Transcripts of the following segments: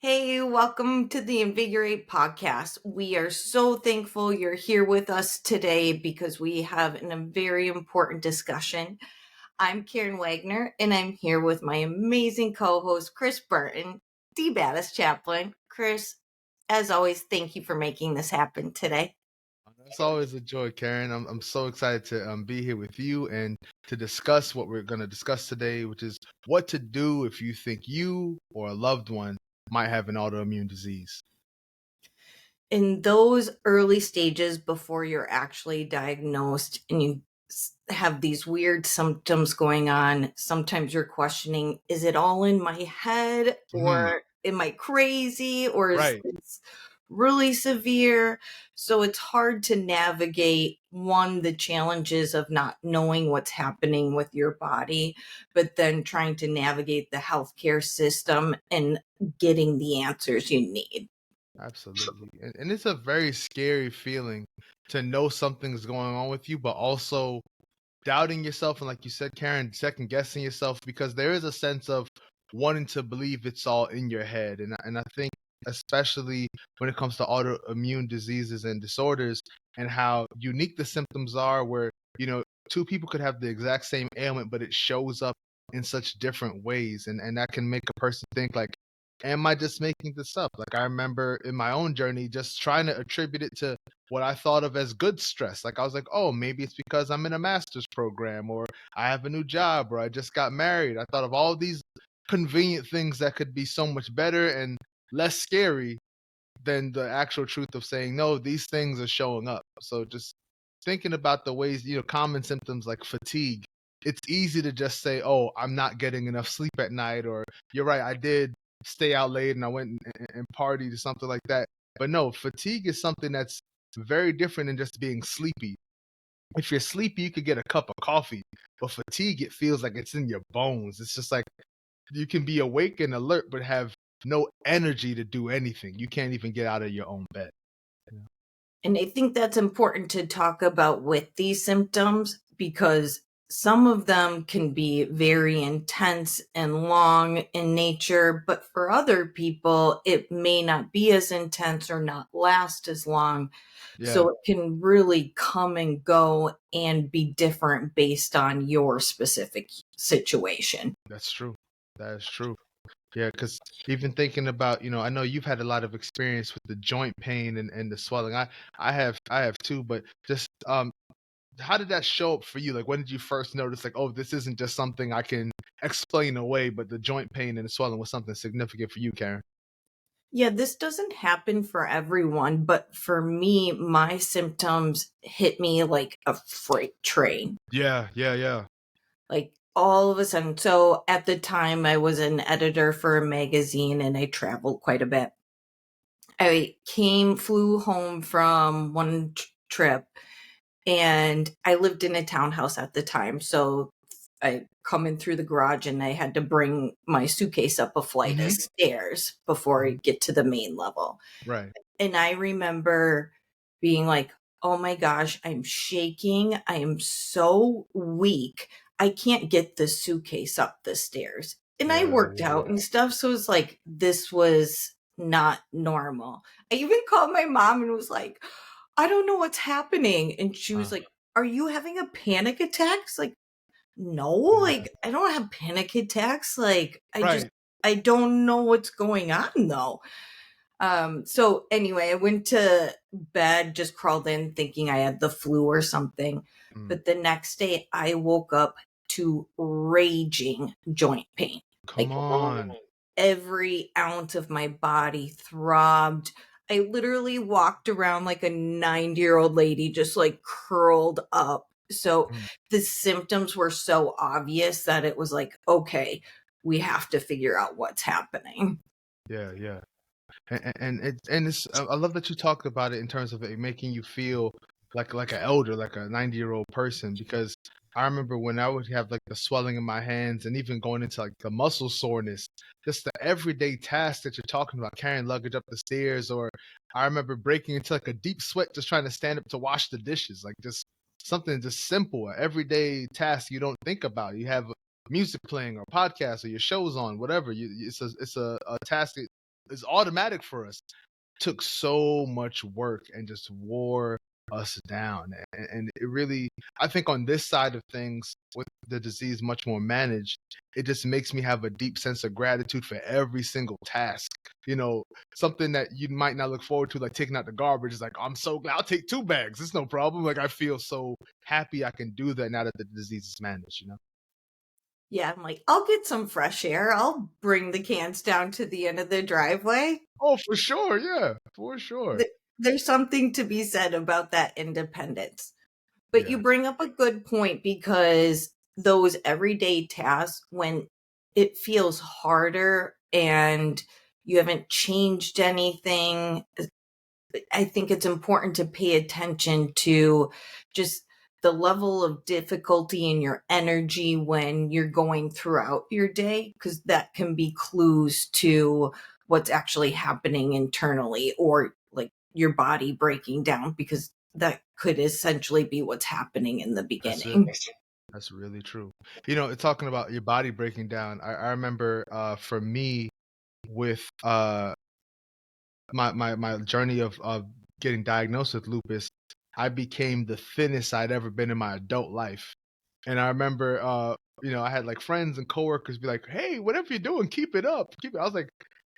Hey, welcome to the Invigorate podcast. We are so thankful you're here with us today because we have a very important discussion. I'm Karin Wagner, and I'm here with my amazing co-host, Chris Burton, the baddest chaplain. Chris, as always, thank you for making this happen today. It's always a joy, Karen. I'm so excited to be here with you and to discuss what we're going to discuss today, which is what to do if you think you or a loved one might have an autoimmune disease. In those early stages before you're actually diagnosed and you have these weird symptoms going on, sometimes you're questioning, is it all in my head or am I crazy or is Right. this really severe? So it's hard to navigate the challenges of not knowing what's happening with your body, but then trying to navigate the healthcare system and getting the answers you need. Absolutely. And it's a very scary feeling to know something's going on with you, but also doubting yourself. And like you said, Karen, second guessing yourself because there is a sense of wanting to believe it's all in your head. And I think especially when it comes to autoimmune diseases and disorders and how unique the symptoms are where, two people could have the exact same ailment, but it shows up in such different ways. And that can make a person think like, am I just making this up? Like I remember in my own journey, just trying to attribute it to what I thought of as good stress. Like I was like, oh, maybe it's because I'm in a master's program or I have a new job or I just got married. I thought of all these convenient things that could be so much better and less scary than the actual truth of saying, no, these things are showing up. So just thinking about the ways, common symptoms like fatigue, it's easy to just say, oh, I'm not getting enough sleep at night, or you're right, I did stay out late and I went and partied or something like that. But no, fatigue is something that's very different than just being sleepy. If you're sleepy, you could get a cup of coffee, but fatigue, it feels like it's in your bones. It's just like you can be awake and alert, but have no energy to do anything. You can't even get out of your own bed. Yeah. And I think that's important to talk about with these symptoms because some of them can be very intense and long in nature, but for other people, it may not be as intense or not last as long. Yeah, So it can really come and go and be different based on your specific situation. that's true. That is true. Yeah, because even thinking about, I know you've had a lot of experience with the joint pain and the swelling. I have too, but just how did that show up for you? Like when did you first notice like, oh, this isn't just something I can explain away, but the joint pain and the swelling was something significant for you, Karen? Yeah, this doesn't happen for everyone, but for me, my symptoms hit me like a freight train. Yeah, yeah, yeah. Like all of a sudden. So at the time, I was an editor for a magazine and I traveled quite a bit. Flew home from one trip and I lived in a townhouse at the time. So I come in through the garage and I had to bring my suitcase up a flight of Hmm. stairs before I get to the main level. Right. And I remember being like, oh my gosh, I'm shaking. I am so weak. I can't get the suitcase up the stairs. And I Yeah, worked yeah. out and stuff. So it's like, this was not normal. I even called my mom and was like, I don't know what's happening. And she was Uh, like, are you having a panic attack? It's like, no, yeah. like I don't have panic attacks. Like Right. I don't know what's going on though. So anyway, I went to bed, just crawled in thinking I had the flu or something. Mm. But the next day I woke up to raging joint pain. Come Like on. every ounce of my body throbbed. I literally walked around like a 90-year-old lady, just like curled up. So Mm. the symptoms were so obvious that it was like, okay, we have to figure out what's happening. Yeah, yeah. And I love that you talked about it in terms of it making you feel like an elder, like a 90-year-old person. Because I remember when I would have like the swelling in my hands and even going into like the muscle soreness, just the everyday tasks that you're talking about, carrying luggage up the stairs, or I remember breaking into like a deep sweat just trying to stand up to wash the dishes, like just something just simple, an everyday task you don't think about. You have music playing or podcast or your shows on, whatever. It's a task is automatic for us took so much work and just wore us down. And it really, I think on this side of things, with the disease much more managed, it just makes me have a deep sense of gratitude for every single task. You know, something that you might not look forward to, like taking out the garbage, is like, I'm so glad I'll take 2 bags. It's no problem. Like, I feel so happy I can do that now that the disease is managed, you know? Yeah, I'm like, I'll get some fresh air. I'll bring the cans down to the end of the driveway. Oh, for sure. Yeah, for sure. There's something to be said about that independence. But you Yeah, bring up a good point because those everyday tasks, when it feels harder and you haven't changed anything, I think it's important to pay attention to just the level of difficulty in your energy when you're going throughout your day, because that can be clues to what's actually happening internally, or like your body breaking down, because that could essentially be what's happening in the that's it. beginning. That's really true. You know, talking about your body breaking down, I remember for me with my journey of getting diagnosed with lupus, I became the thinnest I'd ever been in my adult life. And I remember you know, I had like friends and coworkers be like, "Hey, whatever you're doing, keep it up. Keep it." I was like,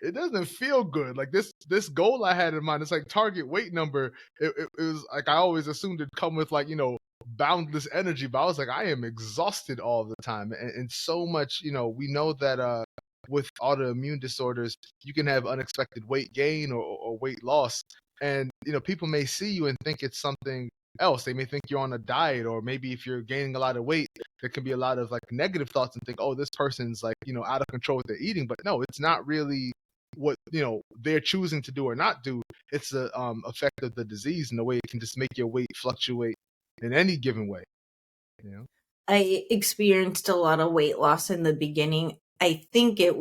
it doesn't feel good. Like this goal I had in mind, it's like target weight number. It was like I always assumed it'd come with like, you know, boundless energy, but I was like, I am exhausted all the time. And so much, you know, we know that with autoimmune disorders, you can have unexpected weight gain or weight loss. And, you know, people may see you and think it's something else. They may think you're on a diet, or maybe if you're gaining a lot of weight, there can be a lot of like negative thoughts and think, oh, this person's like, you know, out of control with their eating. But no, it's not really what, you know, they're choosing to do or not do. It's the effect of the disease and the way it can just make your weight fluctuate in any given way, you know? I experienced a lot of weight loss in the beginning. I think it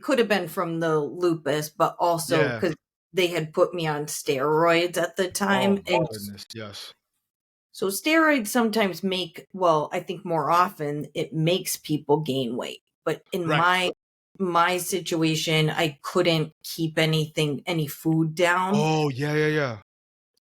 could have been from the lupus, but also Yeah. because they had put me on steroids at the Oh time. my And goodness. Yes. so steroids sometimes well, I think more often it makes people gain weight. But in Right. my situation, I couldn't keep any food down. Oh yeah, yeah, yeah.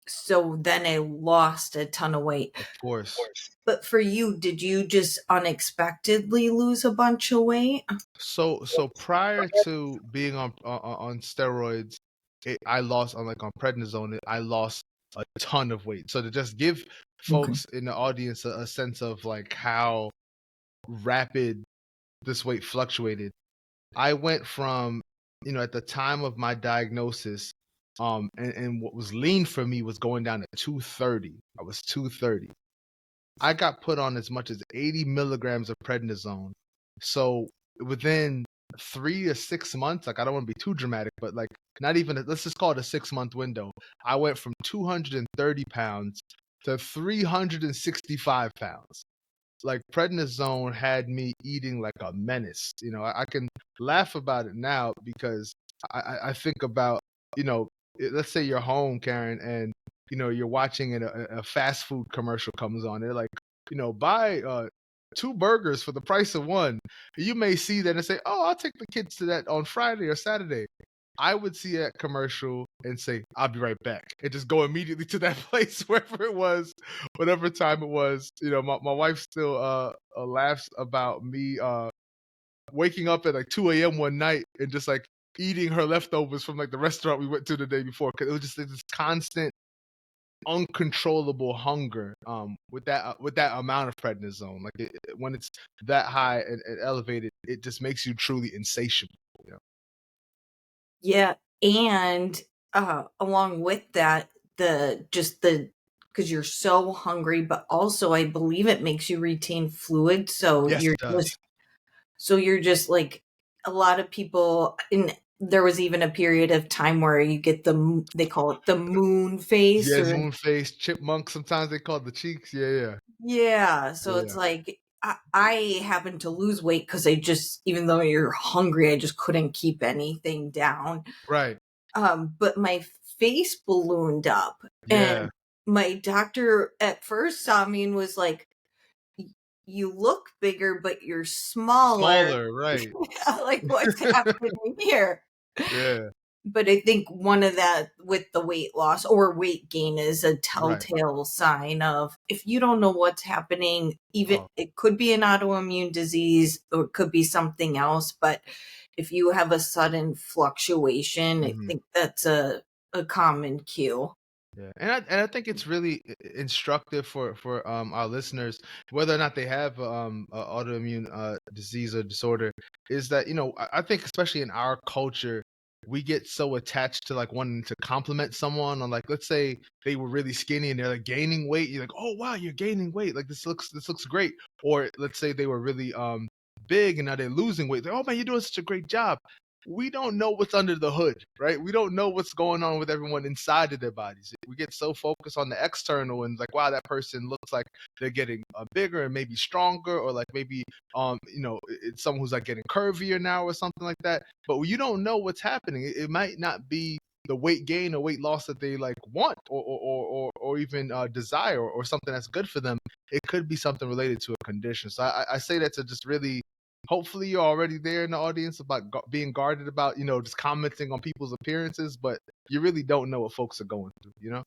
So then I lost a ton of weight. Of course. But for you, did you just unexpectedly lose a bunch of weight? So prior to being on steroids, I lost on like on prednisone. I lost a ton of weight. So to just give Okay. folks in the audience a sense of like how rapid this weight fluctuated, I went from, you know, at the time of my diagnosis, and what was lean for me was going down to 230. I was 230. I got put on as much as 80 milligrams of prednisone. So within 3 to 6 months, like I don't want to be too dramatic, but like not even, let's just call it a 6 month window. I went from 230 pounds to 365 pounds. Like prednisone had me eating like a menace. You know, I can laugh about it now because I think about, you know, let's say you're home, Karen, and you know you're watching and a fast food commercial comes on. They're like, you know, buy 2 burgers for the price of one. You may see that and say, oh, I'll take the kids to that on Friday or Saturday. I would see that commercial and say, I'll be right back. And just go immediately to that place, wherever it was, whatever time it was. You know, my wife still laughs about me waking up at like 2 a.m. one night and just like eating her leftovers from like the restaurant we went to the day before. Cause it was just like, this constant, uncontrollable hunger with that amount of prednisone. Like when it's that high and elevated, it just makes you truly insatiable. You know? Yeah, and, along with that, because you're so hungry, but also I believe it makes you retain fluid, Yes, it does. so you're just, like, a lot of people, and there was even a period of time where you get they call it the moon face, Yes, or moon face, chipmunk, sometimes they call it the cheeks. Yeah, yeah. yeah, so Yeah, it's yeah. like I happened to lose weight because I just, even though you're hungry, I just couldn't keep anything down. Right. But my face ballooned up, Yeah. and my doctor at first saw me and was like, You look bigger, but you're smaller." Smaller, right. Like, what's happening here? Yeah. But I think one of that with the weight loss or weight gain is a Right. telltale sign of if you don't know what's happening, even Oh. it could be an autoimmune disease or it could be something else. But if you have a sudden fluctuation, I Mhm. think that's a common cue. Yeah, and I think it's really instructive for our listeners, whether or not they have a autoimmune disease or disorder, is that I think especially in our culture, we get so attached to like wanting to compliment someone, or like let's say they were really skinny and they're like gaining weight, you're like, oh wow, you're gaining weight, like this looks great. Or let's say they were really big and now they're losing weight, like, oh man, you're doing such a great job. We don't know what's under the hood, right? We don't know what's going on with everyone inside of their bodies. We get so focused on the external and like, wow, that person looks like they're getting bigger and maybe stronger, or like maybe it's someone who's like getting curvier now or something like that. But you don't know what's happening. It might not be the weight gain or weight loss that they like want or even desire, or something that's good for them. It could be something related to a condition. So I say that to just really, hopefully you're already there in the audience about being guarded about just commenting on people's appearances, but you really don't know what folks are going through.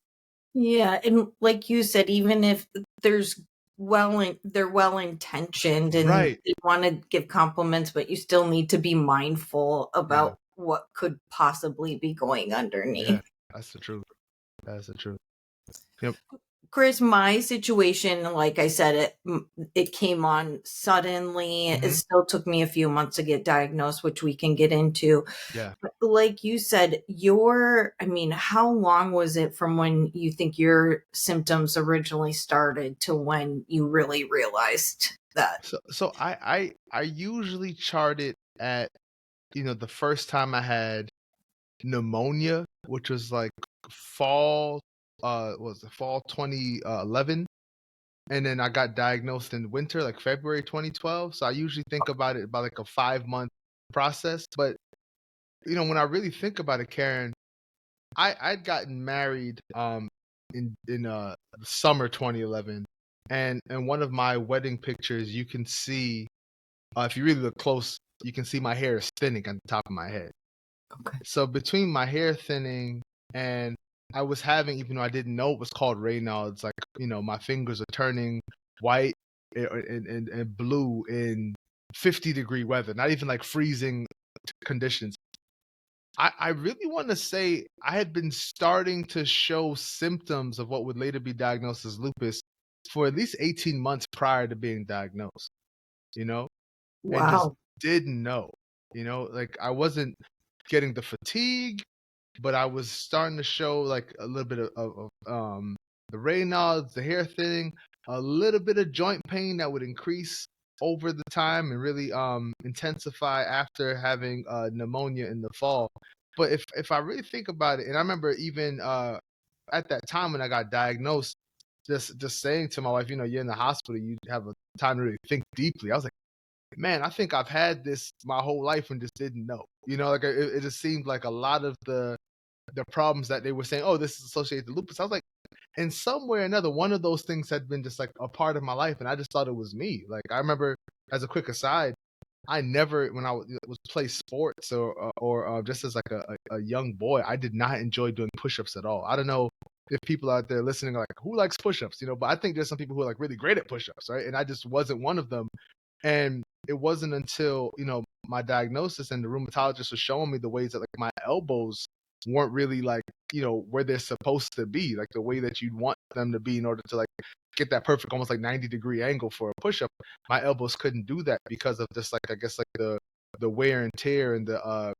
Yeah, and like you said, even if there's they're well intentioned and Right. they want to give compliments, but you still need to be mindful Yeah. about what could possibly be going Yeah. underneath. That's the truth. That's the truth. Yep. Chris, my situation, like I said, it came on suddenly. It Hmm. still took me a few months to get diagnosed, which we can get into. Yeah. But like you said, I mean, how long was it from when you think your symptoms originally started to when you really realized that? So I usually chart it at the first time I had pneumonia, which was like fall was it fall 2011. And then I got diagnosed in winter, like February 2012. So I usually think about it about like a 5-month process. But when I really think about it, Karen, I'd gotten married in summer 2011, and in one of my wedding pictures, you can see, if you really look close, you can see my hair is thinning on the top of my head. Okay. So between my hair thinning and I was having, even though I didn't know it was called Raynaud's, like, my fingers are turning white and blue in 50-degree weather, not even like freezing conditions. I really want to say I had been starting to show symptoms of what would later be diagnosed as lupus for at least 18 months prior to being diagnosed, you know, and just Wow. didn't know, like I wasn't getting the fatigue, but I was starting to show like a little bit of the Raynaud's, the hair thinning, a little bit of joint pain that would increase over the time and really intensify after having pneumonia in the fall. But if I really think about it, and I remember even at that time when I got diagnosed, just saying to my wife, you're in the hospital, you have a time to really think deeply. I was like, man, I think I've had this my whole life and just didn't know. Like it just seemed like a lot of the problems that they were saying, oh, this is associated with lupus. I was like, in some way or another, one of those things had been just like a part of my life, and I just thought it was me. Like I remember, as a quick aside, I never, when I was play sports or just as like a young boy, I did not enjoy doing push-ups at all. I don't know if people out there listening are like, who likes push-ups, but I think there's some people who are like really great at push-ups, right? And I just wasn't one of them. And it wasn't until, my diagnosis and the rheumatologist was showing me the ways that like my elbows weren't really like, where they're supposed to be, like the way that you'd want them to be in order to like get that perfect, almost like 90-degree angle for a push up. My elbows couldn't do that because of just like, I guess, like the wear and tear and the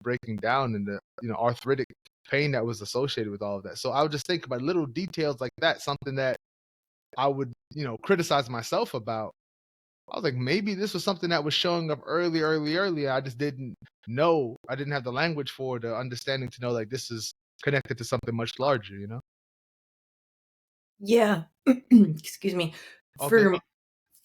breaking down and the, arthritic pain that was associated with all of that. So I would just think about little details like that, something that I would, criticize myself about. I was like, maybe this was something that was showing up early. I just didn't know. I didn't have the language for the understanding to know like this is connected to something much larger. Yeah. Excuse me. All good.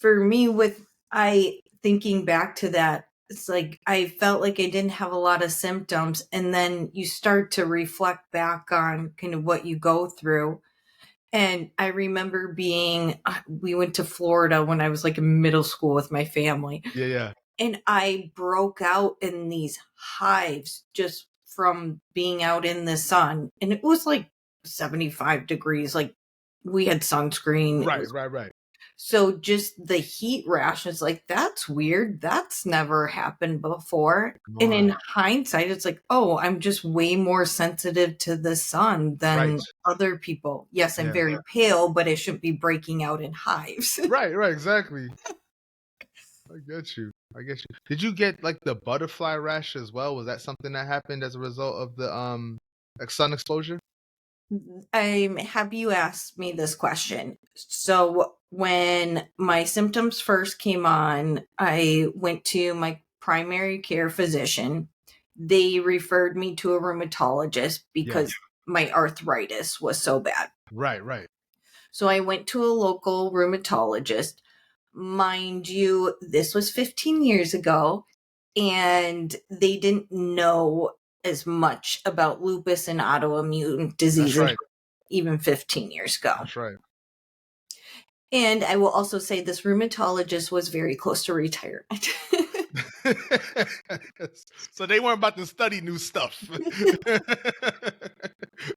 For me with I thinking back to that, it's like I felt like I didn't have a lot of symptoms and then you start to reflect back on kind of what you go through. And I remember we went to Florida when I was like in middle school with my family Yeah, yeah. and I broke out in these hives just from being out in the sun, and it was like 75 degrees. Like, we had sunscreen. It Right, was right, right. so just the heat rash is like, that's weird. That's never happened before. Come And in on. hindsight, it's like, oh, I'm just way more sensitive to the sun Right. than other people. Yes, I'm Yeah. very pale, but I shouldn't be breaking out in hives. Right, right, exactly. I get you. I get you. Did you get like the butterfly rash as well? Was that something that happened as a result of the like sun exposure? I'm happy you asked me this question. So, when my symptoms first came on, I went to my primary care physician. They referred me to a rheumatologist Yeah. because my arthritis was so bad. Right, right. So, I went to a local rheumatologist. Mind you, this was 15 years ago, and they didn't know as much about lupus and autoimmune That's diseases right. even 15 years ago. That's right. And I will also say this rheumatologist was very close to retirement. So they weren't about to study new stuff.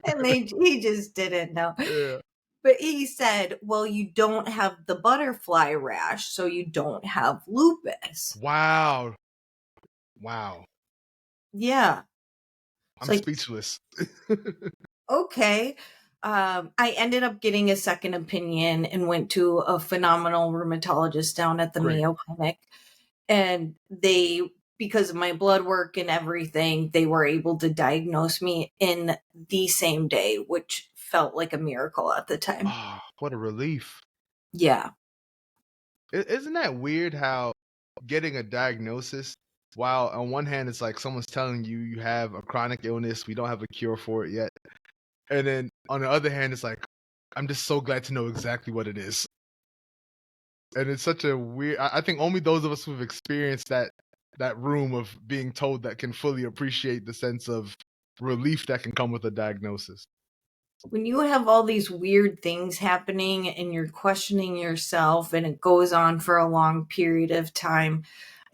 And he just didn't know. Yeah. But he said, well, you don't have the butterfly rash, so you don't have lupus. Wow. Wow. Yeah. It's I'm like, speechless. okay. I ended up getting a second opinion and went to a phenomenal rheumatologist down at the Great. Mayo Clinic. And they, because of my blood work and everything, they were able to diagnose me in the same day, which felt like a miracle at the time. Oh, what a relief. Yeah. Isn't that weird how getting a diagnosis, while on one hand it's like someone's telling you you have a chronic illness, we don't have a cure for it yet. And then on the other hand, it's like, I'm just so glad to know exactly what it is. And it's such a weird, I think only those of us who've experienced that room of being told that can fully appreciate the sense of relief that can come with a diagnosis. When you have all these weird things happening and you're questioning yourself and it goes on for a long period of time,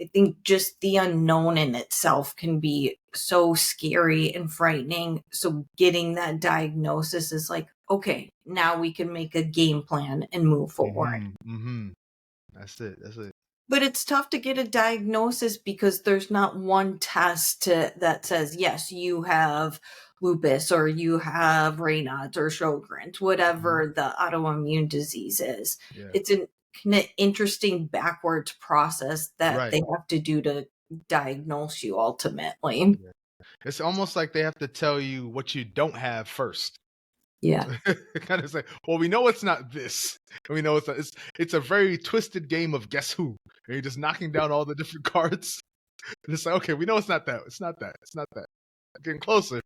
I think just the unknown in itself can be so scary and frightening. So getting that diagnosis is like, okay, now we can make a game plan and move forward. Mhm, mhm. That's it, that's it. But it's tough to get a diagnosis because there's not one test that says, yes, you have lupus or you have Raynaud's or Sjogren's, Mhm. whatever the autoimmune disease is. Yeah. It's an kind of interesting backwards process that Right. they have to do to diagnose you ultimately. Yeah. It's almost like they have to tell you what you don't have first. Yeah. Kind of say, well, we know it's not this. And we know it's not, it's a very twisted game of guess who. And you're just knocking down all the different cards. And it's like, okay, we know it's not that. It's not that. It's not that. Getting closer.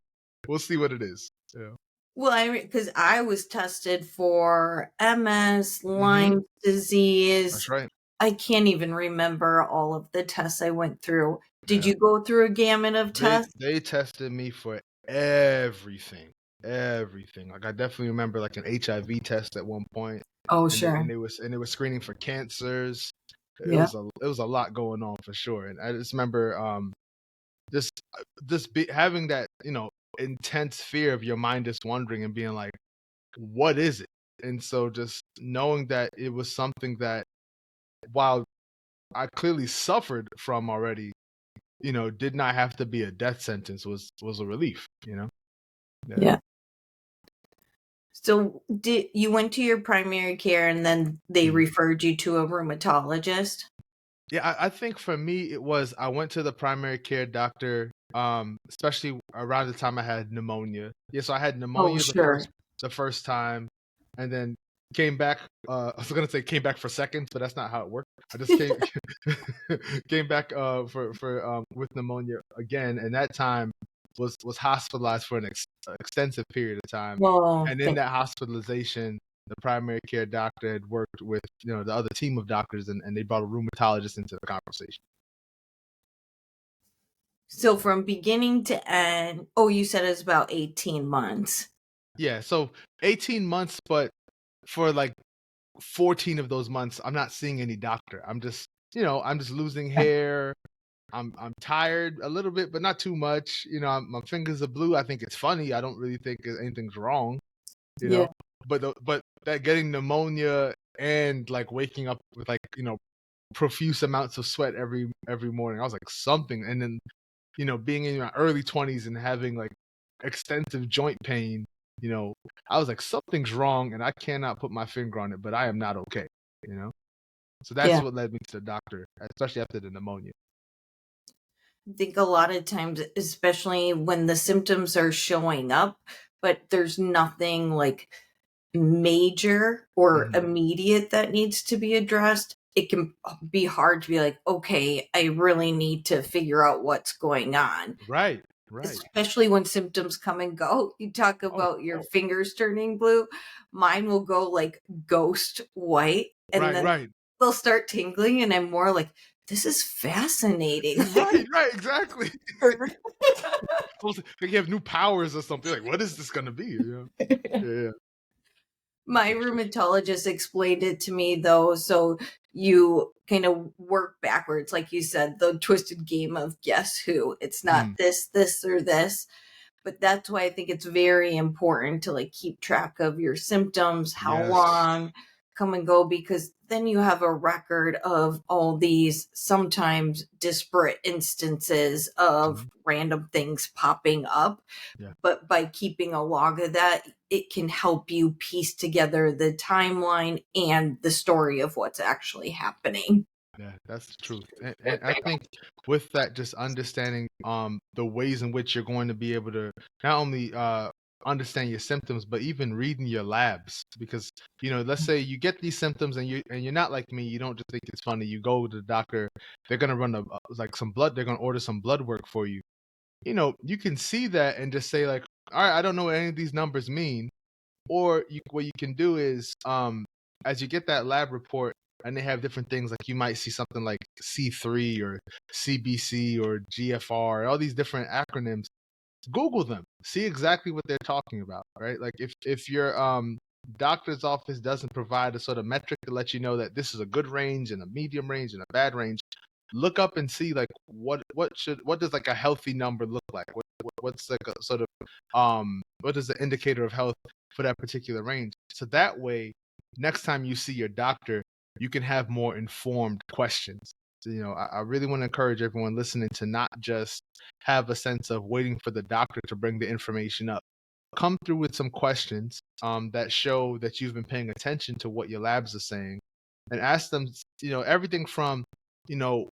We'll see what it is. Yeah. Well, because I was tested for MS, Mm-hmm. Lyme disease. That's right. I can't even remember all of the tests I went through. Did Yeah. you go through a gamut of tests? They tested me for everything. Everything. Like I definitely remember like an HIV test at one point. Oh, And they, sure. and they were screening for cancers. Yeah. It was a lot going on for sure. And I just remember just having that, intense fear of your mind just wandering and being like, what is it? And so just knowing that it was something that, while I clearly suffered from already, did not have to be a death sentence was a relief. Yeah. Yeah. So did you went to your primary care and then they Mhm. referred you to a rheumatologist? Yeah, I think for me it was I went to the primary care doctor, especially around the time I had pneumonia. Yeah, so I had Oh, pneumonia sure. the first time, and then came back. I was gonna say came back for seconds, but that's not how it worked. I just came came back for with pneumonia again, and that time was hospitalized for an extensive period of time. Well, And in that hospitalization, the primary care doctor had worked with the other team of doctors, and they brought a rheumatologist into the conversation. so from beginning to end, oh, you said it's about 18 months. Yeah, so 18 months, but for like 14 of those months, I'm not seeing any doctor. I'm just losing hair. I'm tired a little bit, but not too much. My fingers are blue. I think it's funny. I don't really think anything's wrong. You Yeah. know, but that getting pneumonia and like waking up with like profuse amounts of sweat every morning. I was like something, and then being in my early 20s and having like extensive joint pain. I was like something's wrong, and I cannot put my finger on it, but I am not okay. You know, so that's Yeah. what led me to the doctor, especially after the pneumonia. I think a lot of times, especially when the symptoms are showing up, but there's nothing like major or Mhm. immediate that needs to be addressed, it can be hard to be like, okay, I really need to figure out what's going on. Right, right. Especially when symptoms come and go. You talk Oh, about your fingers turning blue. Mine will go like ghost white and right, then right. they'll start tingling, and I'm more like, this is fascinating. Right, right, exactly. Or- Like you have new powers or something. Like, what is this gonna be? Yeah, that's My interesting. rheumatologist explained it to me though, so you kind of work backwards, like you said, the twisted game of guess who. It's not Mm, this, or this. But that's why I think it's very important to like keep track of your symptoms, how yes. long come and go, because then you have a record of all these sometimes disparate instances of Mhm. random things popping up. Yeah. But by keeping a log of that, it can help you piece together the timeline and the story of what's actually happening. Yeah, that's the truth. And I think with that, just understanding the ways in which you're going to be able to not only understand your symptoms, but even reading your labs. Because let's say you get these symptoms and you're not like me, you don't just think it's funny. You go to the doctor, they're gonna run like some blood, they're gonna order some blood work for you. You can see that and just say like, all right, I don't know what any of these numbers mean. Or what you can do is, as you get that lab report and they have different things, like you might see something like C3 or CBC or GFR, all these different acronyms. Google them, see exactly what they're talking about, right? Like if your doctor's office doesn't provide a sort of metric to let you know that this is a good range and a medium range and a bad range, look up and see like what does like a healthy number look like? What's like a sort of what is the indicator of health for that particular range? So that way, next time you see your doctor, you can have more informed questions. So, I really want to encourage everyone listening to not just have a sense of waiting for the doctor to bring the information up. Come through with some questions that show that you've been paying attention to what your labs are saying, and ask them, everything from, you know,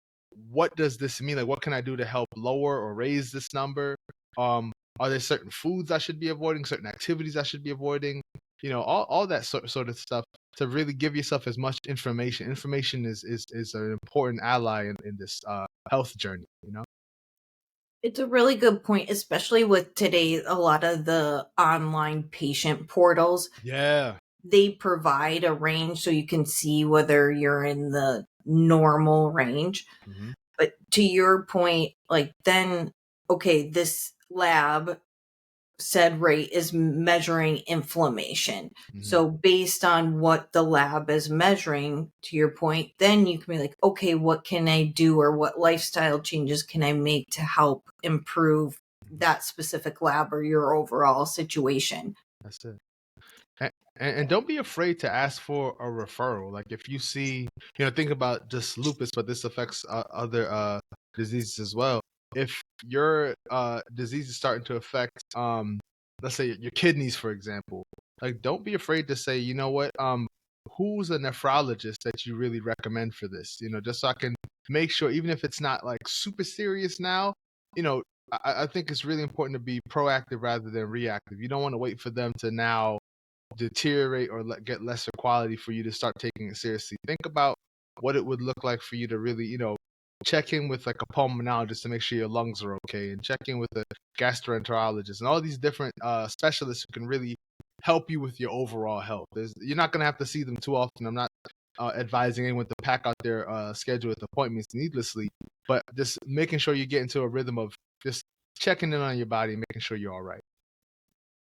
what does this mean? Like, what can I do to help lower or raise this number? Um, are there certain foods I should be avoiding, certain activities I should be avoiding? All that sort of stuff to really give yourself as much information. Information is an important ally in this health journey. It's a really good point, especially with today, a lot of the online patient portals, Yeah. they provide a range so you can see whether you're in the normal range. Hmm. But to your point, like then, okay, this lab said rate is measuring inflammation. Hmm. So based on what the lab is measuring, to your point, then you can be like, okay, what can I do or what lifestyle changes can I make to help improve that specific lab or your overall situation? That's it. And don't be afraid to ask for a referral. Like if you see, think about just lupus, but this affects other diseases as well. If your disease is starting to affect, let's say your kidneys, for example, like don't be afraid to say, you know what, who's a nephrologist that you really recommend for this? Just so I can make sure, even if it's not like super serious now, you know, I think it's really important to be proactive rather than reactive. You don't want to wait for them to now deteriorate or get lesser quality for you to start taking it seriously. Think about what it would look like for you to really, check in with like a pulmonologist to make sure your lungs are okay, and check in with a gastroenterologist and all these different specialists who can really help you with your overall health. You're not going to have to see them too often. I'm not advising anyone to pack out their schedule with appointments needlessly, but just making sure you get into a rhythm of just checking in on your body and making sure you're all right.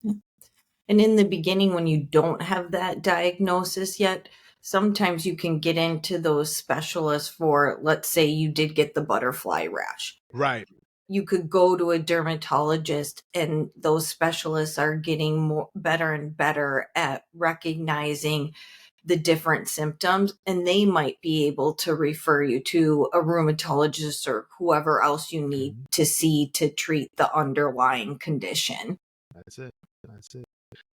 And in the beginning, when you don't have that diagnosis yet, sometimes you can get into those specialists for, let's say you did get the butterfly rash. Right. You could go to a dermatologist, and those specialists are getting better and better at recognizing the different symptoms, and they might be able to refer you to a rheumatologist or whoever else you need Mhm. to see to treat the underlying condition. That's it. That's it.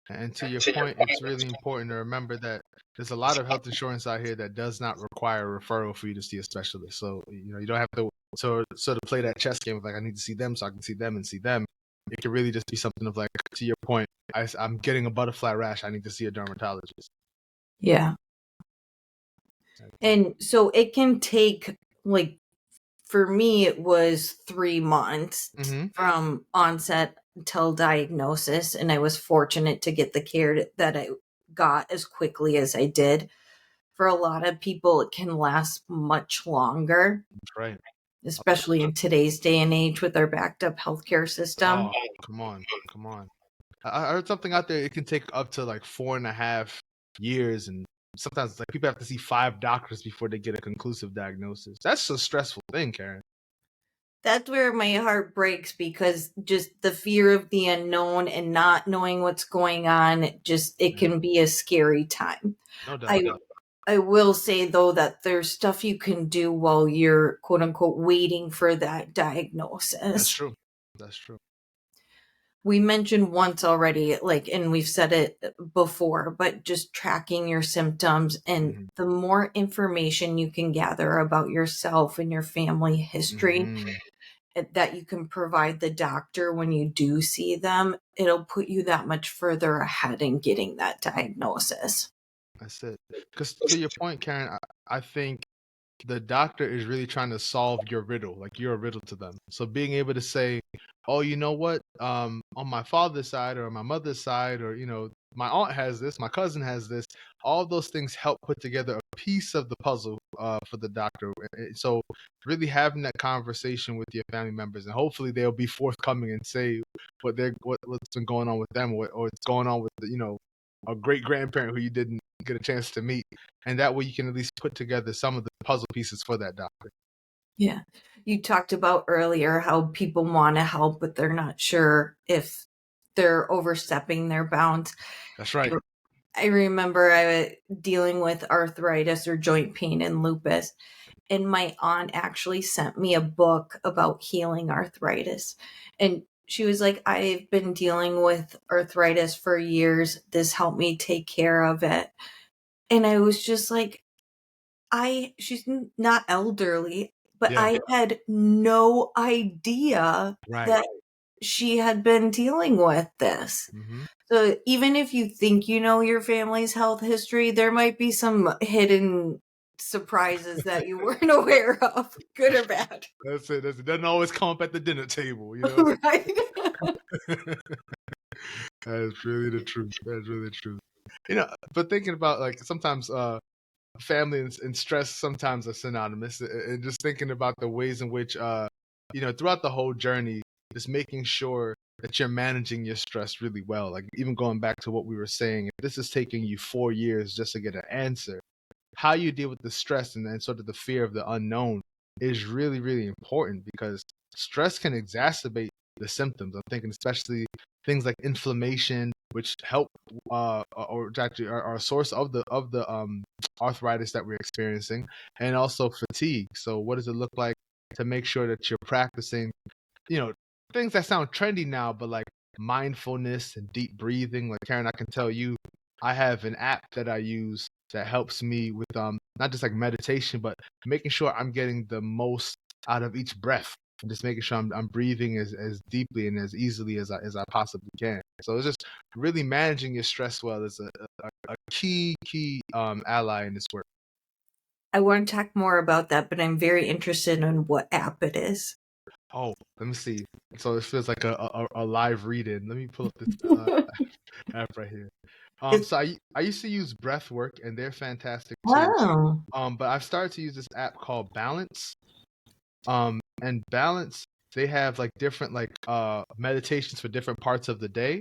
And to your point, it's really important to remember that there's a lot of health insurance out here that does not require a referral for you to see a specialist. So, you don't have to sort of play that chess game of like, I need to see them so I can see them and see them. It can really just be something of like, to your point, I'm getting a butterfly rash. I need to see a dermatologist. Yeah. And so it can take, like, for me, it was 3 months Mm-hmm. from onset until diagnosis. And I was fortunate to get the care that I got as quickly as I did. For a lot of people, it can last much longer, That's right. especially in today's day and age with our backed up healthcare system. Oh, come on. Come on. I heard something out there. It can take up to like 4.5 years. And sometimes like people have to see 5 doctors before they get a conclusive diagnosis. That's a stressful thing, Karin. That's where my heart breaks, because just the fear of the unknown and not knowing what's going on, it Yeah, can be a scary time. no doubt. I I will say though that there's stuff you can do while you're quote unquote waiting for that That's diagnosis. true. That's true. We mentioned once already, like, and we've said it before, but just tracking your symptoms, and Mm-hmm. the more information you can gather about yourself and your family history Mm-hmm. that you can provide the doctor when you do see them, it'll put you that much further ahead in getting that diagnosis. That's it. Because to your point, Karin, I think the doctor is really trying to solve your riddle, like you're a riddle to them. So being able to say, "Oh, you know what? On my father's side or my mother's side, or my aunt has this, my cousin has this." All those things help put together a piece of the puzzle for the doctor. So really having that conversation with your family members, and hopefully they'll be forthcoming and say what's been going on with them, or what's going on with a great grandparent who you didn't get a chance to meet, and that way you can at least put together some of the puzzle pieces for that doctor. Yeah. You talked about earlier how people want to help, but they're not sure if they're overstepping their bounds. That's right. I remember I was dealing with arthritis or joint pain and lupus, and my aunt actually sent me a book about healing arthritis. And she was like, I've been dealing with arthritis for years. This helped me take care of it. And I was just like, she's not elderly, but Yeah. I had no idea Right. that she had been dealing with this. Hmm. So even if you think you know your family's health history, there might be some hidden surprises that you weren't aware of, good or bad. That's it. It doesn't always come up at the dinner table. Right? That's really the truth. That's really the truth. But thinking about like sometimes family and stress sometimes are synonymous, and just thinking about the ways in which throughout the whole journey, just making sure that you're managing your stress really well. Like even going back to what we were saying, if this is taking you 4 years just to get an answer, how you deal with the stress and then sort of the fear of the unknown is really, really important, because stress can exacerbate the symptoms. I'm thinking especially things like inflammation, which help or actually are a source of the arthritis that we're experiencing, and also fatigue. So what does it look like to make sure that you're practicing, you know, things that sound trendy now, but like mindfulness and deep breathing? Like Karin, I can tell you, I have an app that I use that helps me with not just like meditation, but making sure I'm getting the most out of each breath. And just making sure I'm breathing as deeply and as easily as I possibly can. So it's just really managing your stress well is a key ally in this work. I want to talk more about that, but I'm very interested in what app it is. Oh, let me see. So it feels like a live read in. Let me pull up this app right here. It's, So I used to use breath work, and they're fantastic too. oh, But I've started to use this app called Balance. And Balance, they have like different like meditations for different parts of the day.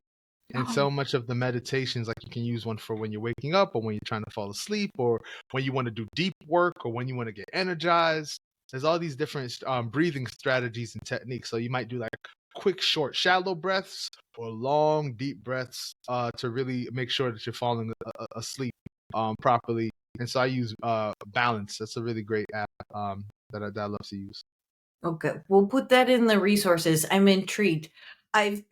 And so much of the meditations, like you can use one for when you're waking up or when you're trying to fall asleep or when you want to do deep work or when you want to get energized. There's all these different breathing strategies and techniques. So you might do like quick, short, shallow breaths or long, deep breaths to really make sure that you're falling asleep properly. And so I use Balance. That's a really great app that I love to use. Okay, we'll put that in the resources. I'm intrigued. I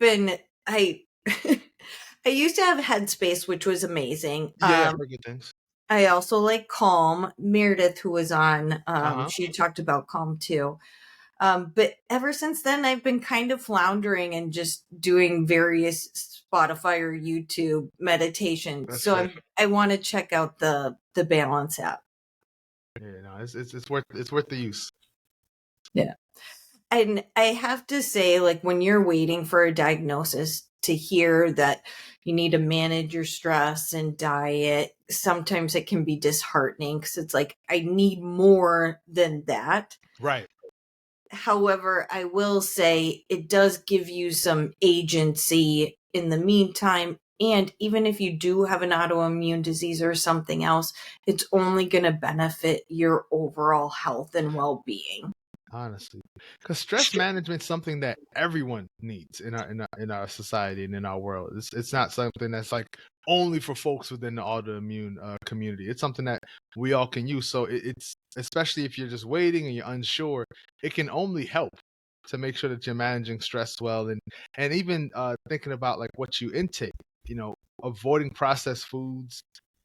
I used to have Headspace, which was amazing. Yeah, for good things. I also like Calm. Meredith, who was on, Uh-huh. she talked about Calm too. But ever since then, I've been kind of floundering and just doing various Spotify or YouTube meditations. That's So fair. I want to check out the Balance app. Yeah, no, it's worth the use. Yeah. And I have to say, like, when you're waiting for a diagnosis, to hear that you need to manage your stress and diet, sometimes it can be disheartening because it's like, I need more than that. Right. However, I will say it does give you some agency in the meantime. And even if you do have an autoimmune disease or something else, it's only going to benefit your overall health and well being. Honestly, because stress management is something that everyone needs in our society and in our world. It's not something that's like only for folks within the autoimmune community. It's something that we all can use. So it's especially if you're just waiting and you're unsure, it can only help to make sure that you're managing stress well and even thinking about like what you intake. You know, avoiding processed foods,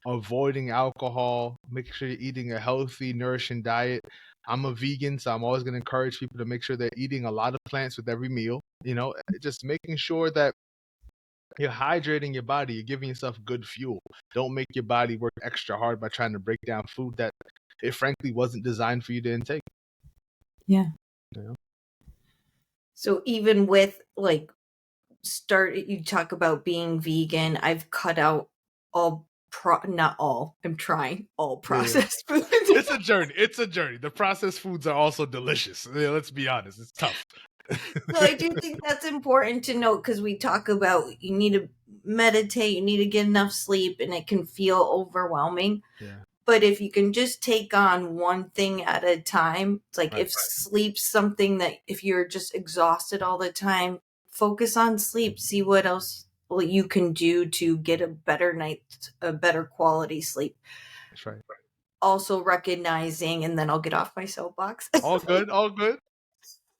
avoiding alcohol, making sure you're eating a healthy, nourishing diet. I'm a vegan, so I'm always going to encourage people to make sure they're eating a lot of plants with every meal. Just making sure that you're hydrating your body, you're giving yourself good fuel. Don't make your body work extra hard by trying to break down food that it frankly wasn't designed for you to intake. Yeah. You know? So even with like you talk about being vegan, I've cut out not all, I'm trying all Yeah. processed food. It's a journey. It's a journey. The processed foods are also delicious. Yeah, let's be honest. It's tough. So I do think that's important to note because we talk about you need to meditate, you need to get enough sleep, and it can feel overwhelming. Yeah. But if you can just take on one thing at a time, it's like Right. if sleep's something that if you're just exhausted all the time, focus on sleep, see what else you can do to get a better night, a better quality sleep. That's right. Also recognizing, and then I'll get off my soapbox. All good. All good.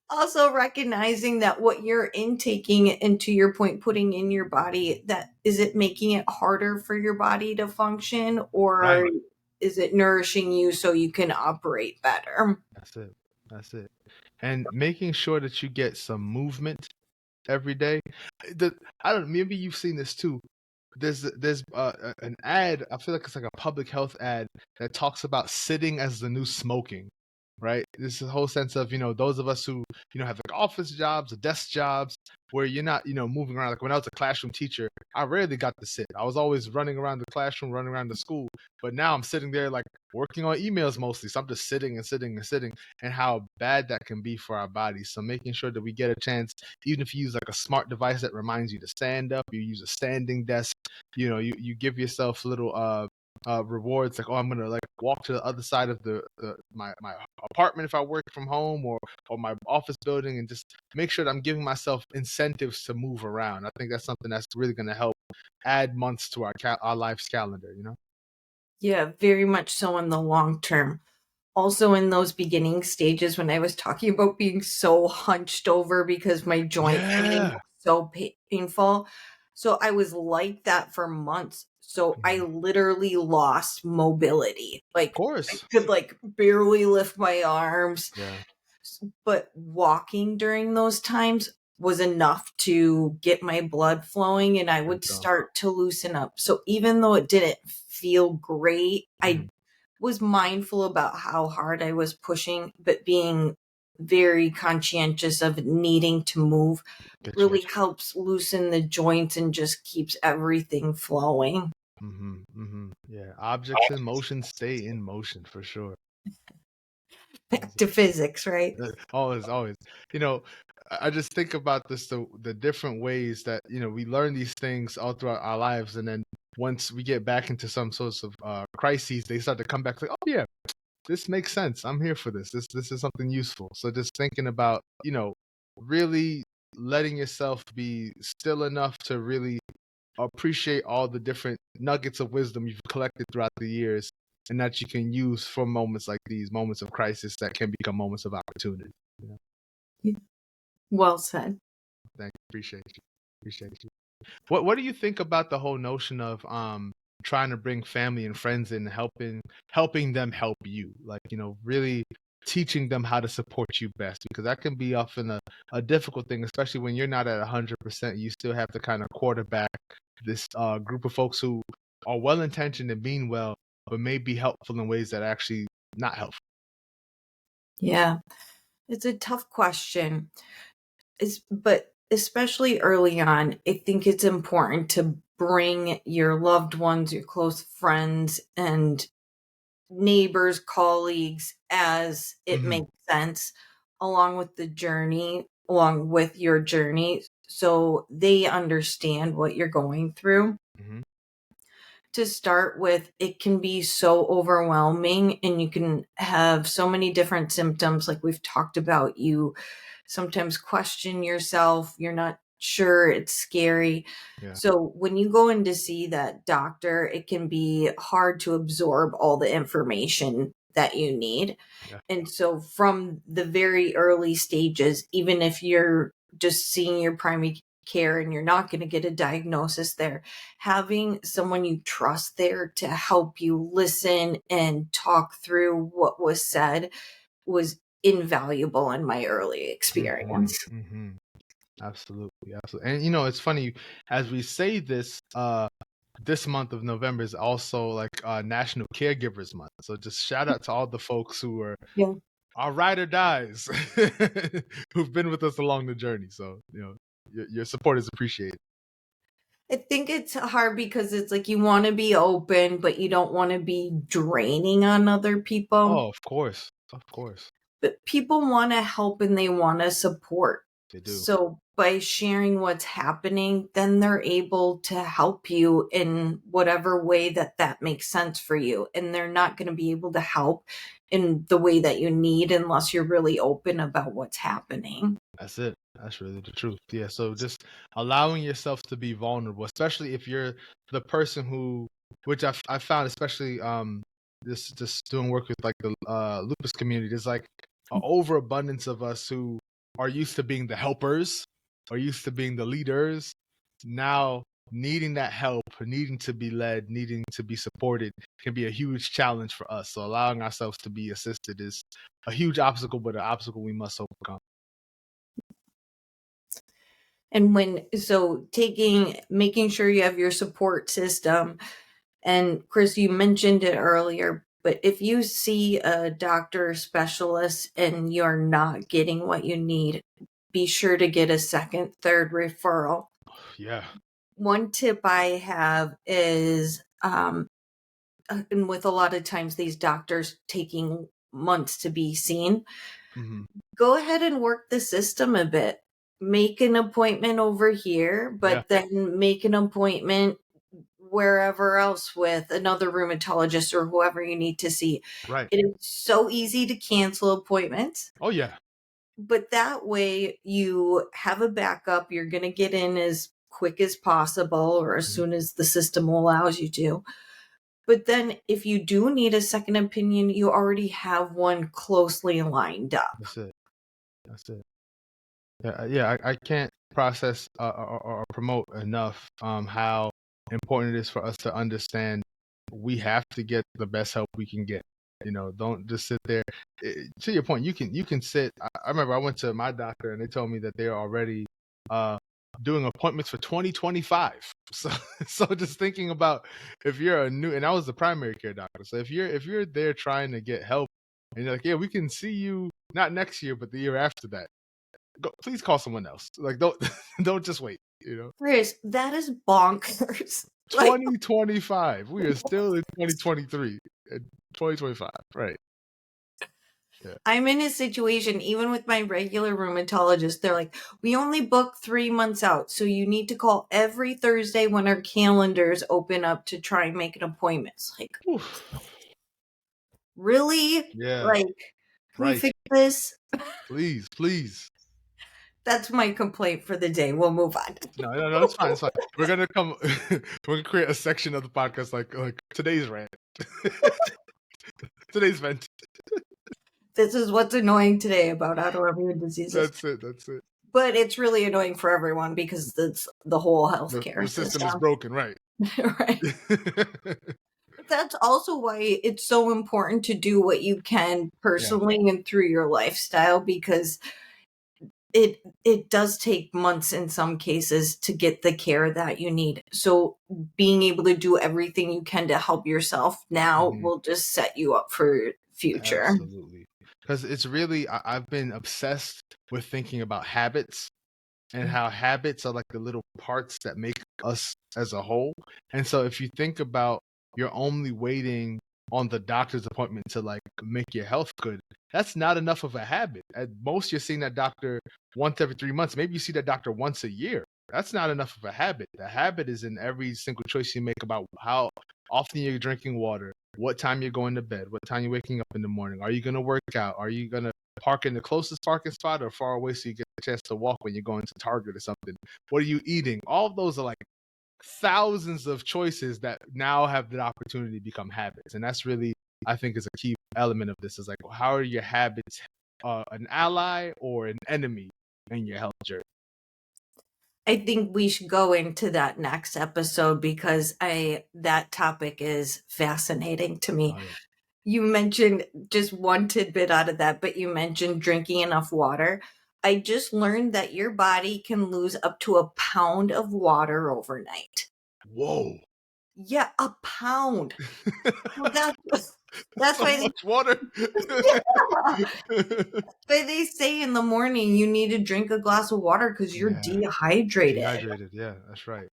Also recognizing that what you're intaking, and to your point, putting in your body, that is it making it harder for your body to function, or Right. is it nourishing you so you can operate better? That's it. That's it. And making sure that you get some movement every day. The I don't know, maybe you've seen this too. There's an ad. I feel like it's like a public health ad that talks about sitting as the new smoking, right? This is a whole sense of those of us who have like office jobs or desk jobs where you're not moving around. Like when I was a classroom teacher, I rarely got to sit. I was always running around the classroom, running around the school. But now I'm sitting there like working on emails mostly. So I'm just sitting and sitting and sitting, and how bad that can be for our bodies. So making sure that we get a chance, even if you use like a smart device that reminds you to stand up, you use a standing desk, you give yourself little rewards like, oh, I'm gonna like walk to the other side of my apartment if I work from home or my office building, and just make sure that I'm giving myself incentives to move around. I think that's something that's really gonna help add months to our life's calendar. Yeah, very much so in the long term. Also, in those beginning stages, when I was talking about being so hunched over because my joint pain Yeah. was so painful. So I was like that for months. So I Mhm. literally lost mobility. Of Like I course. could like barely lift my arms, Yeah. but walking during those times was enough to get my blood flowing and I There would you go. start to loosen up. So even though it didn't feel great, I Mhm. was mindful about how hard I was pushing, but being very conscientious of needing to move Get you. really helps loosen the joints and just keeps everything flowing. Yeah. Objects in motion stay in motion for sure. Back to physics, right? Always, always. You know, I just think about this, the different ways that, we learn these things all throughout our lives, and then once we get back into some sorts of crises, they start to come back like, oh yeah, this makes sense. I'm here for this. This is something useful. So just thinking about, really letting yourself be still enough to really appreciate all the different nuggets of wisdom you've collected throughout the years, and that you can use for moments like these, moments of crisis that can become moments of opportunity. Yeah. Well said. Thank you. Appreciate you. Appreciate you. What do you think about the whole notion of trying to bring family and friends in, helping them help you? Like, really teaching them how to support you best, because that can be often a difficult thing, especially when you're not at 100%. You still have to kind of quarterback this group of folks who are well intentioned and mean well, but may be helpful in ways that are actually not helpful. Yeah, it's a tough question. But especially early on, I think it's important to bring your loved ones, your close friends, and neighbors, colleagues as it Hmm. makes sense along with your journey, so they understand what you're going through. Hmm. To start with, it can be so overwhelming and you can have so many different symptoms like we've talked about. You sometimes question yourself, you're not sure, it's scary. Yeah. So when you go in to see that doctor, it can be hard to absorb all the information that you need. Yeah. And so from the very early stages, even if you're just seeing your primary care and you're not going to get a diagnosis there, having someone you trust there to help you listen and talk through what was said was invaluable in my early Hmm. experience. Hmm. Absolutely, absolutely. And it's funny, as we say this, this month of November is also like National Caregivers Month. So just shout out to all the folks who are Yeah. our ride or dies, who've been with us along the journey. So your support is appreciated. I think it's hard because it's like you want to be open, but you don't want to be draining on other people. Oh, of course, of course, But people want to help and they want to support. they do. So by sharing what's happening, then they're able to help you in whatever way that that makes sense for you. And they're not going to be able to help in the way that you need unless you're really open about what's happening. That's it. That's really the truth. Yeah. So just allowing yourself to be vulnerable, especially if you're the person who, which I found, especially this just doing work with like the lupus community. There's like an overabundance of us who are used to being the helpers, are used to being the leaders. Now needing that help, needing to be led, needing to be supported can be a huge challenge for us. So allowing ourselves to be assisted is a huge obstacle, but an obstacle we must overcome. And making sure you have your support system. And Chris, you mentioned it earlier, but if you see a doctor or specialist and you're not getting what you need, be sure to get a second, third referral. Yeah. One tip I have is, and with a lot of times these doctors taking months to be seen, Mhm. go ahead and work the system a bit. Make an appointment over here, Yeah, but then make an appointment wherever else with another rheumatologist or whoever you need to see. right. It is so easy to cancel appointments, Oh, yeah. but that way you have a backup. You're going to get in as quick as possible or as Mhm. soon as the system allows you to. But then if you do need a second opinion, you already have one closely lined up. That's it. That's it. Yeah, yeah. I can't process or promote enough how important it is for us to understand we have to get the best help we can get. Don't just sit there. To your point, you can sit. I remember I went to my doctor and they told me that they're already uh, doing appointments for 2025. So so just thinking about if you're a new, and I was the primary care doctor. So if you're there trying to get help and you're like, yeah, we can see you not next year, but the year after that. Please call someone else. Like don't don't just wait. Chris, that is bonkers. Like, 2025. We are still in 2023 and 2025. Right. Yeah. I'm in a situation, even with my regular rheumatologist, they're like, we only book 3 months out. So you need to call every Thursday when our calendars open up to try and make an appointment. It's like, Oof. really? Yeah. Like, can we Right. fix this? Please, please. That's my complaint for the day. We'll move on. No, it's fine. It's fine. We're gonna come. We're gonna create a section of the podcast like today's rant, today's vent. This is what's annoying today about autoimmune diseases. That's it. That's it. But it's really annoying for everyone because it's the whole The healthcare system is system. broken, right? Right. That's also why it's so important to do what you can personally and through your lifestyle, because it does take months in some cases to get the care that you need. So being able to do everything you can to help yourself now Mhm. will just set you up for future. Absolutely. Because it's really, I've been obsessed with thinking about habits and how habits are like the little parts that make us as a whole. And so if you think about you're only waiting on the doctor's appointment to like make your health good, that's not enough of a habit. At most, you're seeing that doctor once every 3 months. Maybe you see that doctor once a year. That's not enough of a habit. The habit is in every single choice you make about how often you're drinking water, what time you're going to bed, what time you're waking up in the morning. Are you going to work out? Are you going to park in the closest parking spot or far away so you get a chance to walk when you're going to Target or something? What are you eating? All of those are like thousands of choices that now have the opportunity to become habits. And that's really, I think, is a key element of this is like, how are your habits an ally or an enemy in your health journey? I think we should go into that next episode because that topic is fascinating to me. Oh, yeah. You mentioned just one tidbit out of that, but you mentioned drinking enough water. I just learned that your body can lose up to a pound of water overnight. Whoa. Yeah, a pound. Well, that's So why much water. but they say in the morning you need to drink a glass of water because you're Yeah. dehydrated. Dehydrated. Yeah, that's right.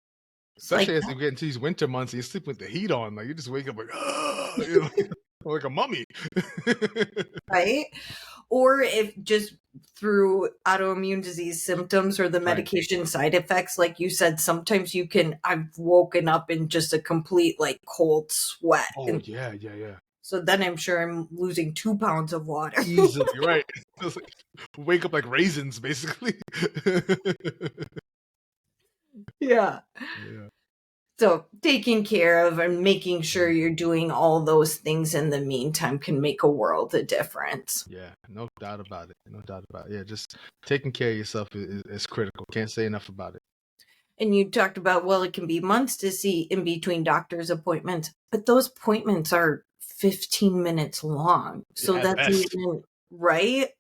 It's like, Especially as you get into these winter months and you sleep with the heat on, like you just wake up like, you know, like a mummy. right? Or if just through autoimmune disease symptoms or the Right. medication side effects, like you said, sometimes I've woken up in just a complete like cold sweat. Oh And yeah, yeah, yeah. so then I'm sure I'm losing 2 pounds of water. Easily, right. It's like, wake up like raisins, basically. Yeah. Yeah. So taking care of and making sure Mhm. you're doing all those things in the meantime can make a world of difference. Yeah, no doubt about it. No doubt about it. Yeah, just taking care of yourself is critical. Can't say enough about it. And you talked about, well, it can be months to see in between doctor's appointments, but those appointments are 15 minutes long. So At that's best. even, right?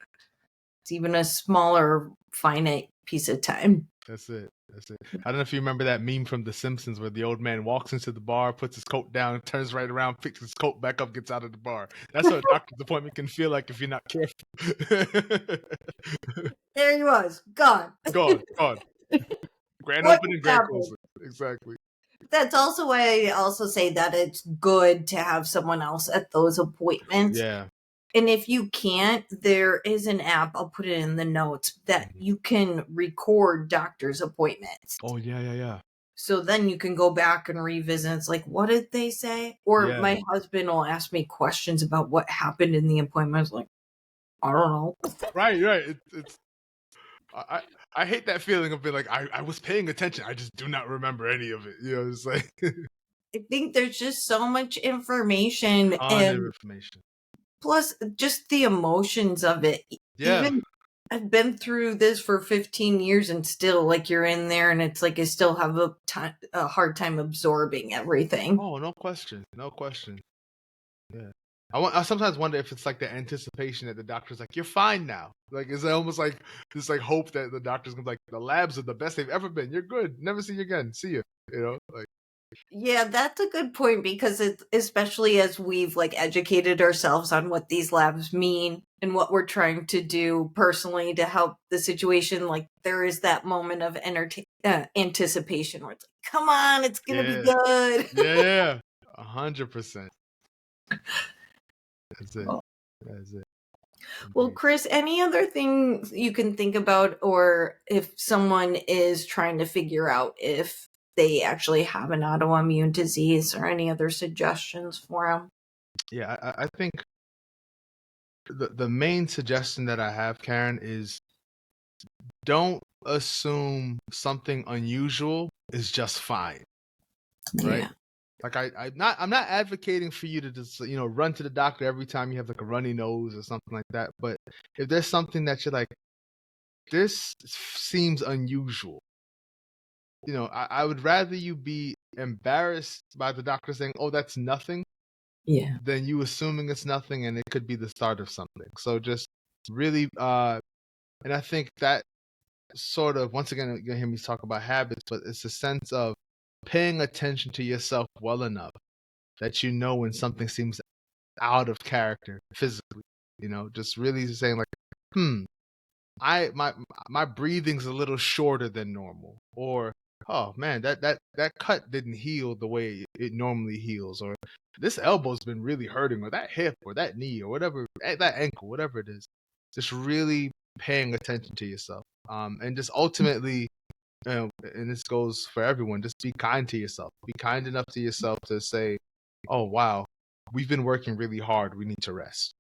It's even a smaller, finite piece of time. That's it. That's it. I don't know if you remember that meme from The Simpsons where the old man walks into the bar, puts his coat down, turns right around, picks his coat back up, gets out of the bar. That's what a doctor's appointment can feel like if you're not careful. There he was, gone. Gone, gone. Grand What opening, grand happened? closing. Exactly. That's also why I also say that it's good to have someone else at those appointments. Yeah. And if you can't, there is an app, I'll put it in the notes, that Mhm. you can record doctor's appointments. Oh yeah, yeah, yeah. So then you can go back and revisit. It's like, what did they say? Or Yeah. my husband will ask me questions about what happened in the appointment. I was like, I don't know. Right, right. It's I, I hate that feeling of being like I was paying attention. I just do not remember any of it. You know, it's like I think there's just so much information, ton of and information. plus just the emotions of it. Yeah. Even I've been through this for 15 years and still like you're in there and it's like I still have a hard time absorbing everything. Oh, no question. No question. Yeah. I sometimes wonder if it's like the anticipation that the doctor's like, you're fine now. Like, is it almost like this like hope that the doctor's gonna be like, the labs are the best they've ever been. You're good. Never see you again. See you. You know, like Yeah, that's a good point because it's especially as we've like educated ourselves on what these labs mean and what we're trying to do personally to help the situation. Like there is that moment of anticipation where it's like, come on, it's gonna be yeah, good. yeah, yeah. 100%. That's it. That's it. Well, Indeed. Chris, any other things you can think about, or if someone is trying to figure out if they actually have an autoimmune disease, or any other suggestions for them? Yeah, I think the main suggestion that I have, Karen, is don't assume something unusual is just fine, right? Yeah. Like I'm not advocating for you to just run to the doctor every time you have like a runny nose or something like that. But if there's something that you're like, this seems unusual, I would rather you be embarrassed by the doctor saying, "Oh, that's nothing," Yeah. than you assuming it's nothing and it could be the start of something. So just really, and I think that sort of, once again, you're gonna hear me talk about habits, but it's a sense of paying attention to yourself well enough that you know when something seems out of character physically. Just really saying like, hmm, I my breathing's a little shorter than normal, or oh man, that cut didn't heal the way it normally heals, or this elbow's been really hurting, or that hip, or that knee, or whatever, that ankle, whatever it is. Just really paying attention to yourself, and just ultimately, and this goes for everyone. Just be kind to yourself. Be kind enough to yourself to say, "Oh wow, we've been working really hard. We need to rest."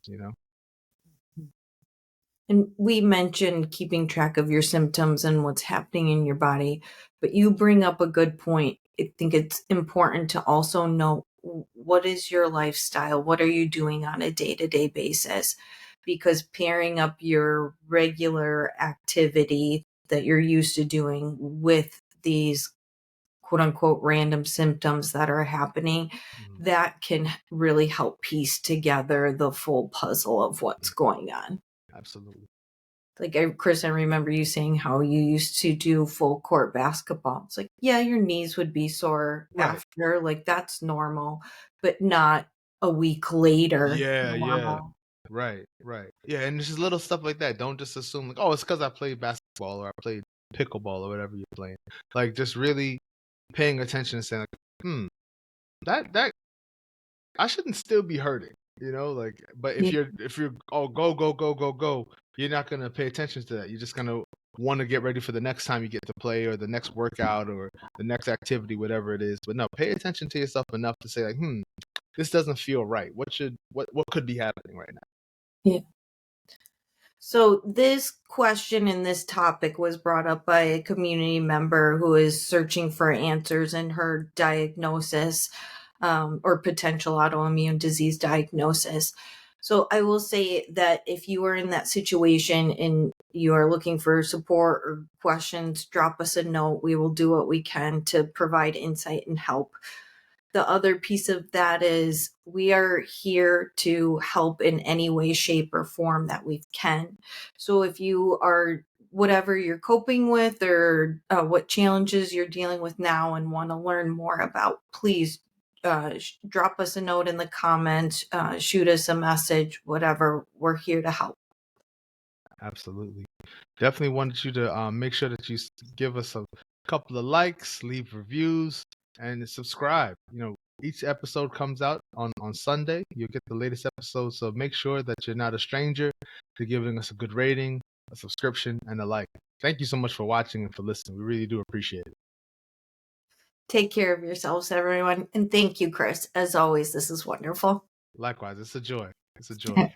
And we mentioned keeping track of your symptoms and what's happening in your body, but you bring up a good point. I think it's important to also know what is your lifestyle? What are you doing on a day to day basis? Because pairing up your regular activity that you're used to doing with these quote unquote random symptoms that are happening, Mhm. that can really help piece together the full puzzle of what's Mhm. going on. Absolutely. Like, Chris, I remember you saying how you used to do full court basketball. It's like, yeah, your knees would be sore Right. after, like that's normal, but not a week later Yeah, yeah. normal. Right, right. Yeah, and it's just little stuff like that. Don't just assume like, oh, it's because I played basketball or I played pickleball or whatever you're playing. Like just really paying attention and saying like, that I shouldn't still be hurting, like, but if Yeah, you're oh, go go go go go, you're not gonna pay attention to that. You're just gonna want to get ready for the next time you get to play or the next workout or the next activity, whatever it is. But no, pay attention to yourself enough to say like, this doesn't feel right. What could be happening right now? yeah. So this question and this topic was brought up by a community member who is searching for answers in her diagnosis, or potential autoimmune disease diagnosis. So I will say that if you are in that situation and you are looking for support or questions, drop us a note. We will do what we can to provide insight and help. The other piece of that is we are here to help in any way, shape, or form that we can. So if you are, whatever you're coping with, or what challenges you're dealing with now and want to learn more about, please drop us a note in the comments, shoot us a message, whatever. We're here to help. Absolutely. Definitely wanted you to make sure that you give us a couple of likes, leave reviews, and subscribe. Each episode comes out on Sunday. You'll get the latest episode, so make sure that you're not a stranger to giving us a good rating, a subscription, and a like. Thank you so much for watching and for listening. We really do appreciate it. Take care of yourselves, everyone. And thank you, Chris. As always, this is wonderful. Likewise, it's a joy. It's a joy.